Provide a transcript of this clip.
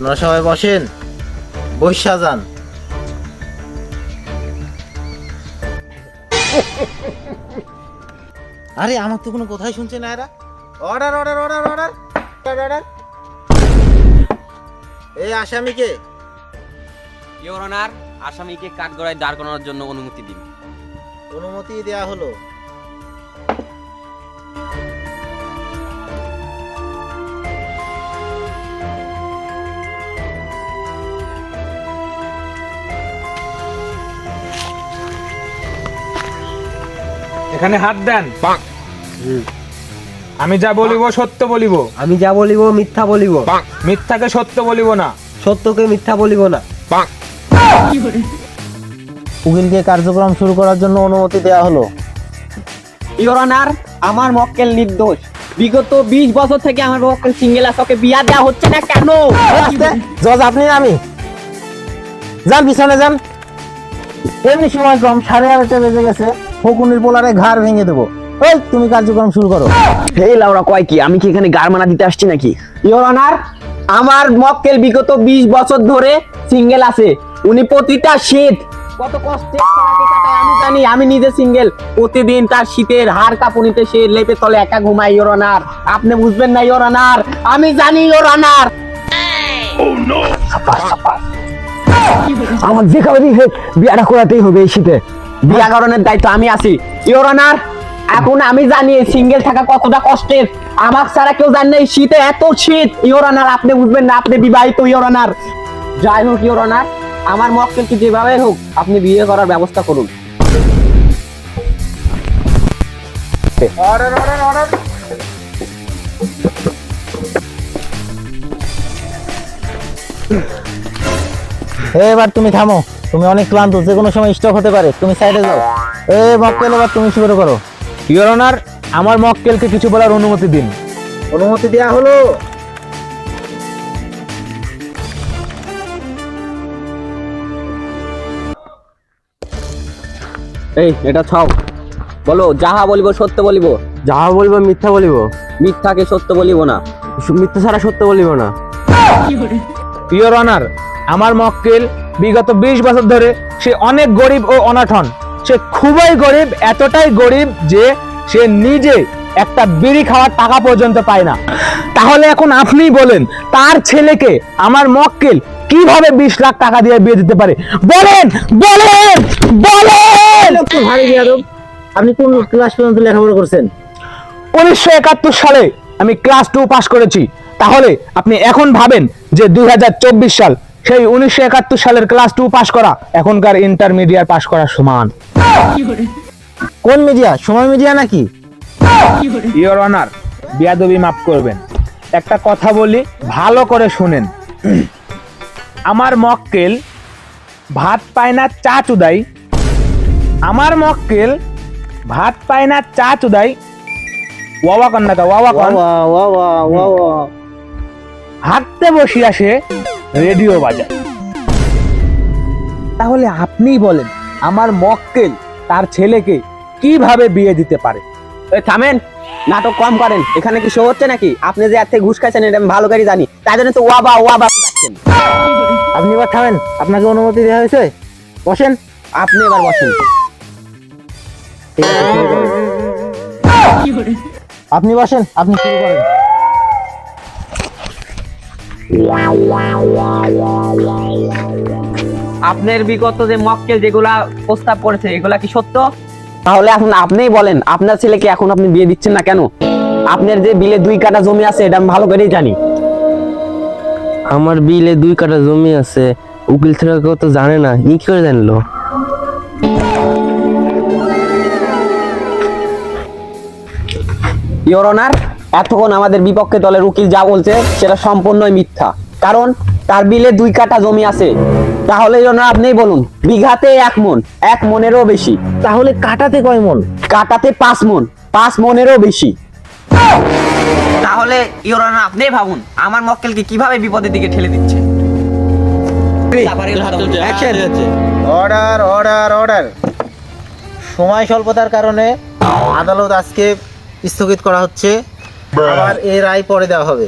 আপনারা সবাই বসেন, বৈশা যান। আরে আমার তো কোনো কথাই শুনছে না এরা। Order order order order order. এই আসামিকে। ইওর অনার, আসামিকে কাঠগড়ায় দাঁড় করানোর জন্য অনুমতি দিন। অনুমতি দেয়া হলো। এখানে হাত দেন। আমি যা বলিব সত্য বলিব, আমি যা বলিব মিথ্যা বলিব, মিথ্যাকে সত্য বলিব না। সত্যকে মিথ্যা বলিব না। উকিলকে কার্যক্রম শুরু করার জন্য অনুমতি দেয়া হলো। ইওর অনার, আমার মক্কেল নির্দোষ। বিগত 20 বছর থেকে আমার মক্কেল সিঙ্গেল আছে, ওকে বিয়া দেওয়া হচ্ছে না কেন? জজ আপনি না আমি। যান পিছনে যান। এমনি সময় কম, 11:30 বেজে গেছে। ফকুনির পোলারে ঘাড় ভেঙে দেবো। ওই তুমি কার্যক্রম শুরু করো। এই লাউরা কয় কি, আমি কি এখানে গারমানা দিতে আসছি নাকি? ইওর অনার, আমার মক্কেল বিগত 20 বছর ধরে সিঙ্গেল আছে। উনি প্রতিটা শীত কত কষ্টে সারাটি কাটায় আমি জানি। আমি নিজে সিঙ্গেল, প্রতিদিন তার শীতের হাড় কাঁপুনিতে সে লেপে তলে একা ঘুমায়। ইওর অনার, আপনি বুঝবেন না ইওর অনার, আমি জানি ইওর অনার। আমার যে কারণে বিয়াটা করাতেই হবে এই শীতে। বিয়া করানোর দায়িত্ব আমি আছি ইওর অনার। এখন আমি জানি সিঙ্গেল থাকা কতটা কষ্টের। আমার ছাড়া কেউ জানে না এই শীতে এত শীত। ইওর অনার, আপনি বুঝবেন না, আপনি বিবাহিত ইওর অনার। যাই হোক ইওর অনার, আমার মক্কেলকে যেভাবে হোক আপনি বিয়ে করার ব্যবস্থা করুন। Order order order. এবার তুমি থামো, তুমি অনেক ক্লান্ত, যে কোনো সময় স্টক হতে পারে। তুমি সাইডে যাও। মক্কেল, এবার তুমি শুরু করো। ইওর অনার, আমার মক্কেলকে কিছু বলার অনুমতি দিন। অনুমতি দেয়া হলো। এই এটা ছাও, বলো যাহা বলিব সত্য বলিব, যাহা বলবো মিথ্যা বলিব, মিথ্যাকে সত্য বলিব না। মিথ্যা ছাড়া সত্য বলিব না। ইওর অনার, আমার মক্কেল বিগত 20 বছর ধরে সে অনেক গরিব ও অনাথন। সে খুবই গরিব, এতটাই গরিব যে সে নিজে একটা বিড়ি খাওয়ার টাকা পর্যন্ত পায় না। তাহলে এখন আপনি বলেন, তার ছেলেকে আমার মক্কেল কিভাবে 20 লাখ টাকা দিয়ে বিয়ে দিতে পারে? বলেন বলেন বলেন। ভারী বিয়াদব। আপনি কোন ক্লাস পর্যন্ত লেখাপড়া করছেন? 1971 সালে আমি ক্লাস 2 পাস করেছি। তাহলে আপনি এখন ভাবেন যে 2024 সাল, সেই 1971 সালের ক্লাস 2 পাস করা এখনকার ইন্টারমিডিয়েট পাস করার সমান। কোন মিডিয়া? সময় মিডিয়া নাকি? ইওর অনার, বিয়াদবি মাফ করবেন, একটা কথা বলি, ভালো করে শুনেন। আমার মক্কেল ভাত পায় না চা চুদাই। আমার মক্কেল ভাত পায় না চা চুদাই। ওয়াওয়া কন্যাকা ওয়াওয়া কন। হাঁটতে বসি আসে রেডিও বাজায়। তাহলে আপনিই বলেন, আমার মক্কেল তার ছেলেকে কিভাবে বিয়ে দিতে পারে? এই থামেন, নাটক কম করেন। এখানে কি শো হচ্ছে নাকি? আপনি যে এত ঘুষ খাইছেন এটা আমি ভালো করে জানি, তাই জন্য তো ওয়াবা ওয়াবা ডাকছেন। আপনি এবার থামেন, আপনাকে অনুমতি দেওয়া হয়েছে। বসেন। আপনি এবার বসেন। আপনি বসেন, আপনি শুরু করেন। আপনার বিগত যে মক্কেল যেগুলা প্রস্তাব করেছে এগুলা কি সত্য? তাহলে এখন আপনিই বলেন, আপনার ছেলেকে এখন আপনি বিয়ে দিচ্ছেন না কেন? আপনার যে বিলে 2 কাঠা জমি আছে এটা আমি ভালো করেই জানি। আমার বিলে 2 কাঠা জমি আছে, উকিল ছাড়া কেউ তো জানে না। ই কি করে জানলো? ইওর অনার, এতক্ষণ আমাদের বিপক্ষে দলের উকিল যা বলছে সেটা সম্পূর্ণই মিথ্যা। কারণ তার বিলে 2 কাঠা জমি আছে। তাহলে ইওর অনার আপনিই বলুন, বিঘাতে 1 মণ, 1 মণেরও বেশি। তাহলে কাটাতে কয় মন? কাটাতে 5 মণ, 5 মণেরও বেশি। তাহলে ইওর অনার আপনিই ভাবুন, আমার মক্কেলকে কিভাবে বিপদের দিকে ঠেলে দিচ্ছে। Order order order. সময় স্বল্পতার কারণে আদালত আজকে স্থগিত করা হচ্ছে। আবার এর রায় পরে দেওয়া হবে।